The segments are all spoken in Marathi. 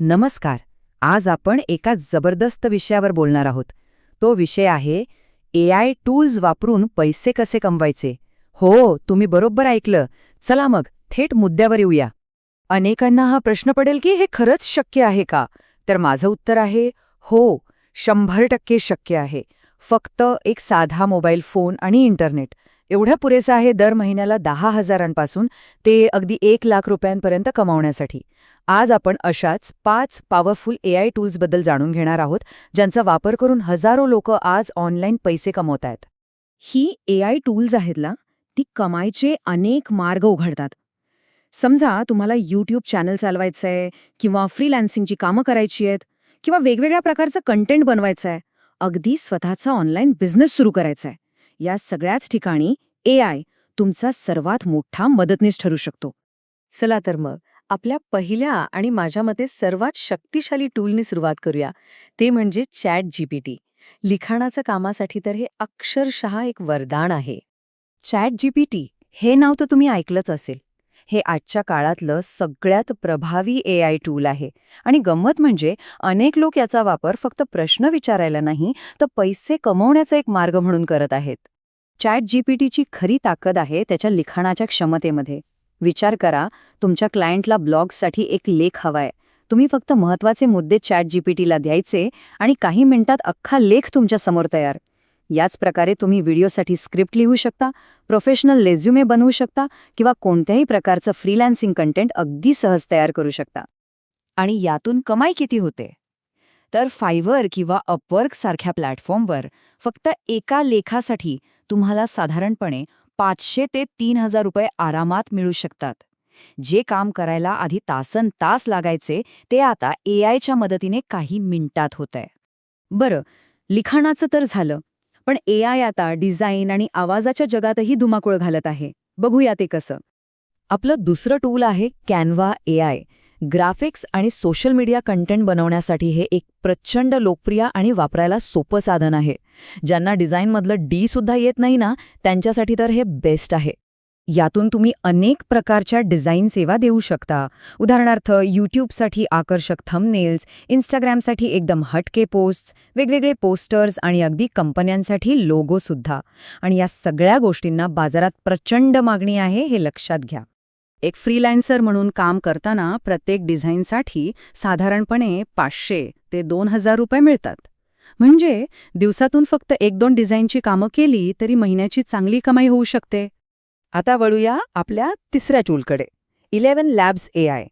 नमस्कार. आज आपण एका जबरदस्त विषयावर बोलणार आहोत. तो विषय आहे एआय टूल्स वापरून पैसे कसे कमवायचे. हो, तुम्ही बरोबर ऐकलं. चला मग थेट मुद्द्यावर येऊया. अनेकांना हा प्रश्न पडेल की हे खरंच शक्य आहे का? तर माझं उत्तर आहे हो, 100% शक्य आहे. फक्त एक साधा मोबाईल फोन आणि इंटरनेट एवढं पुरेसं आहे दर महिन्याला 10,000पासून ते अगदी 1,00,000 रुपयांपर्यंत कमावण्यासाठी. आज आपण अशाच 5 पॉवरफुल एआय टूल्सबद्दल जाणून घेणार आहोत, ज्यांचा वापर करून हजारो लोक आज ऑनलाईन पैसे कमवत आहेत. ही एआय टूल्स आहेत ना, ती कमाईचे अनेक मार्ग उघडतात. समजा तुम्हाला यूट्यूब चॅनल चालवायचंय किंवा फ्रीलान्सिंगची कामं करायची आहेत किंवा वेगवेगळ्या प्रकारचं कंटेंट बनवायचं आहे, अगदी स्वतःचा ऑनलाईन बिझनेस सुरू करायचा आहे. या सगळ्याच ठिकाणी एआय तुमचा सर्वात मोठा मदतनीस ठरू शकतो. चला तर मग आपल्या पहिल्या आणि माझ्या मते सर्वात शक्तिशाली टूलनी सुरुवात करूया. ते म्हणजे चॅट जीपीटी. लिखाणाच्या कामासाठी तर हे अक्षरशः एक वरदान आहे. चॅट जीपीटी हे नाव तर तुम्ही ऐकलंच असेल. हे आजच्या काळातलं सगळ्यात प्रभावी एआय टूल आहे. आणि गंमत म्हणजे अनेक लोक याचा वापर फक्त प्रश्न विचारायला नाही, तर पैसे कमवण्याचा एक मार्ग म्हणून करत आहेत. चॅट जीपीटीची खरी ताकद आहे त्याच्या लिखाणाच्या क्षमतेमध्ये. विचार करा, तुमच्या क्लायंटला ब्लॉग्ससाठी एक लेख हवाय. तुम्ही फक्त महत्त्वाचे मुद्दे चॅट जीपीटीला द्यायचे आणि काही मिनिटात अख्खा लेख तुमच्या समोर तयार. याच प्रकारे तुम्ही व्हिडिओसाठी स्क्रिप्ट लिहू शकता, प्रोफेशनल रेझ्युमे बनवू शकता किंवा कोणत्याही प्रकारचं फ्रीलान्सिंग कंटेंट अगदी सहज तयार करू शकता. आणि यातून कमाई किती होते? तर फायवर किंवा अपवर्क सारख्या प्लॅटफॉर्मवर फक्त एका लेखासाठी तुम्हाला साधारणपणे 500 ते 3,000 रुपये आरामात मिळू शकतात. जे काम करायला आधी तासनतास लागायचे ते आता एआयच्या मदतीने काही मिनिटात होतंय. बरं, लिखाणाचं तर झालं, पण एआय आता डिझाईन आणि आवाजाच्या जगातही धुमाकूळ घालत आहे. बघूया ते कसं. आपलं दुसरं टूल आहे कॅनव्हा एआय. ग्राफिक्स आणि सोशल मीडिया कंटेंट बनवण्यासाठी हे एक प्रचंड लोकप्रिय आणि वापरायला सोपं साधन आहे. ज्यांना डिझाईनमधलं डी सुद्धा येत नाही ना, त्यांच्यासाठी तर हे बेस्ट आहे. यातून तुम्ही अनेक प्रकारच्या डिझाईन सेवा देऊ शकता. उदाहरणार्थ यूट्यूबसाठी आकर्षक थंबनेल्स, इंस्टाग्रामसाठी एकदम हटके पोस्ट्स, वेगवेगळे पोस्टर्स आणि अगदी कंपन्यांसाठी लोगोसुद्धा. आणि या सगळ्या गोष्टींना बाजारात प्रचंड मागणी आहे, हे लक्षात घ्या. एक फ्रीलान्सर म्हणून काम करताना प्रत्येक डिझाईनसाठी साधारणपणे 500 ते 2,000 रुपये मिळतात. म्हणजे दिवसातून फक्त 1-2 डिझाईनची कामं केली तरी महिन्याची चांगली कमाई होऊ शकते. आता वळूया आपल्या तिसऱ्या टूलकडे, 11 लॅब्स एआय.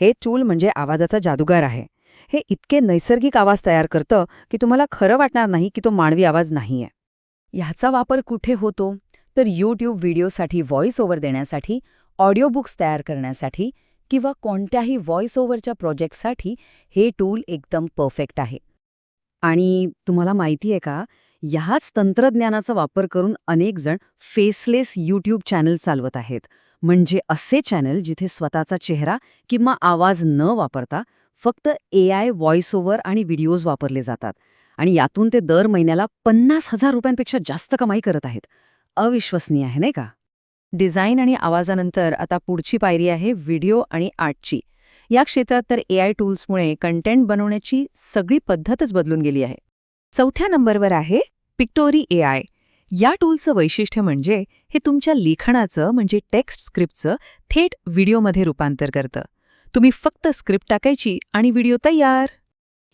हे टूल म्हणजे आवाजाचा जादूगार आहे. हे इतके नैसर्गिक आवाज तयार करतं की तुम्हाला खरं वाटणार नाही की तो मानवी आवाज नाहीये. ह्याचा वापर कुठे होतो? तर यूट्यूब व्हिडिओसाठी व्हॉइस ओव्हर देण्यासाठी, ऑडिओ बुक्स तयार करण्यासाठी किंवा कोणत्याही व्हॉइस ओव्हरच्या प्रोजेक्टसाठी हे टूल एकदम परफेक्ट आहे. आणि तुम्हाला माहिती आहे का, ह्याच तंत्रज्ञानाचा वापर करून अनेक जण फेसलेस यूट्यूब चॅनल चालवत आहेत. म्हणजे असे चॅनल जिथे स्वतःचा चेहरा किंवा आवाज न वापरता फक्त एआय व्हॉइस ओव्हर आणि व्हिडिओज वापरले जातात. आणि यातून ते दर महिन्याला 50,000 रुपयांपेक्षा जास्त कमाई करत आहेत. अविश्वसनीय आहे नाही का? डिझाईन आणि आवाजानंतर आता पुढची पायरी आहे व्हिडिओ आणि आर्टची. या क्षेत्रात तर एआय टूल्समुळे कंटेंट बनवण्याची सगळी पद्धतच बदलून गेली आहे. चौथ्या नंबरवर आहे पिक्टोरी एआय. या टूलचं वैशिष्ट्य म्हणजे हे तुमच्या लिखाणाचं म्हणजे टेक्स्ट स्क्रिप्टचं थेट व्हिडिओमध्ये रूपांतर करतं. तुम्ही फक्त स्क्रिप्ट टाकायची आणि व्हिडिओ तयार.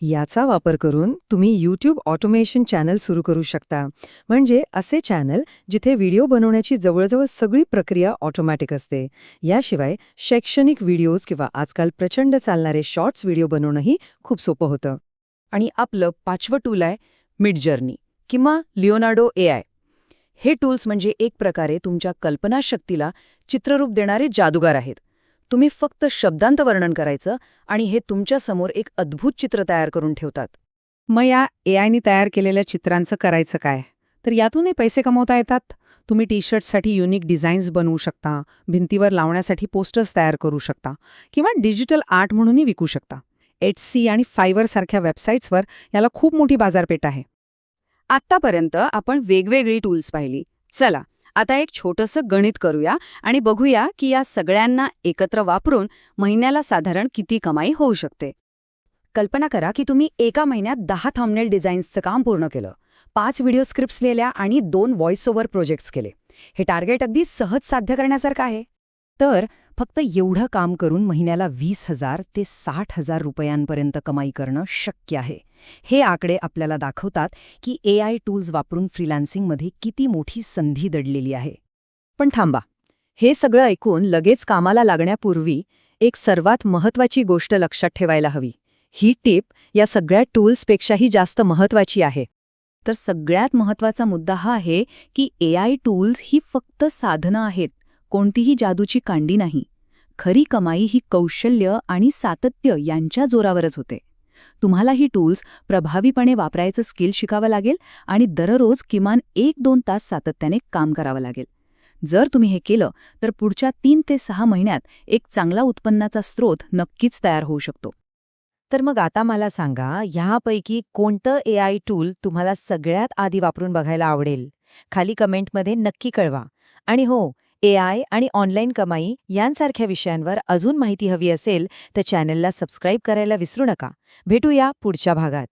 याचा वापर करून तुम्ही यूट्यूब ऑटोमेशन चॅनल सुरू करू शकता. म्हणजे असे चॅनल जिथे व्हिडिओ बनवण्याची जवळजवळ सगळी प्रक्रिया ऑटोमॅटिक असते. याशिवाय शैक्षणिक व्हिडिओज किंवा आजकाल प्रचंड चालणारे शॉर्ट्स व्हिडिओ बनवणंही खूप सोपं होतं. आणि आपलं 5वं टूल आहे मिडजर्नी किंवा लिओनार्डो एआय. हे टूल्स म्हणजे एक प्रकारे तुमच्या कल्पनाशक्तीला चित्ररूप देणारे जादूगार आहेत. तुम्ही फक्त शब्दांत वर्णन करायचं आणि हे तुमच्यासमोर एक अद्भुत चित्र तयार करून ठेवतात. मग या एआयनी तयार केलेल्या चित्रांचं करायचं काय? तर यातूनही पैसे कमवता येतात. तुम्ही टी-शर्ट्ससाठी युनिक डिझाईन्स बनवू शकता, भिंतीवर लावण्यासाठी पोस्टर्स तयार करू शकता किंवा डिजिटल आर्ट म्हणूनही विकू शकता. एट्सी आणि फायवर सारख्या वेबसाईट्सवर याला खूप मोठी बाजारपेठ आहे. आत्तापर्यंत आपण वेगवेगळी टूल्स पाहिली. चला आता एक छोटंसं गणित करूया आणि बघूया की या सगळ्यांना एकत्र वापरून महिन्याला साधारण किती कमाई होऊ शकते. कल्पना करा की तुम्ही एका महिन्यात 10 थंबनेल डिझाईन्सचं काम पूर्ण केलं, 5 व्हिडिओ स्क्रिप्ट्स लिहिल्या आणि 2 व्हॉइस ओव्हर प्रोजेक्ट्स केले. हे टार्गेट अगदी सहज साध्य करण्यासारखं आहे. तर फक्त एवढं काम करून महिन्याला 20,000 ते 60,000 रुपयांपर्यंत कमाई करणं शक्य आहे. हे आकडे आपल्याला दाखवतात की AI टूल्स वापरून फ्रीलान्सिंगमध्ये किती मोठी संधी दडलेली आहे. पण थांबा, हे सगळं ऐकून लगेच कामाला लागण्यापूर्वी एक सर्वात महत्वाची गोष्ट लक्षात ठेवायला हवी. ही टिप या सगळ्या टूल्सपेक्षाही जास्त महत्वाची आहे. तर सगळ्यात महत्त्वाचा मुद्दा हा आहे की AI टूल्स ही फक्त साधनं आहेत, कोणतीही जादूची कांडी नाही. खरी कमाई ही कौशल्य आणि सातत्य यांच्या जोरावरच होते. तुम्हाला ही टूल्स प्रभावीपणे वापरायचं स्किल शिकावं लागेल आणि दररोज किमान 1-2 तास सातत्याने काम करावं लागेल. जर तुम्ही हे केलं तर पुढच्या 3 ते 6 महिन्यात एक चांगला उत्पन्नाचा स्रोत नक्कीच तयार होऊ शकतो. तर मग आता मला सांगा, ह्यापैकी कोणतं AI टूल तुम्हाला सगळ्यात आधी वापरून बघायला आवडेल? खाली कमेंटमध्ये नक्की कळवा. आणि हो, AI आणि ऑनलाईन कमाई यांसारख्या विषयांवर अजून माहिती हवी असेल तर चॅनलला सबस्क्राईब करायला विसरू नका. भेटूया पुढच्या भागात.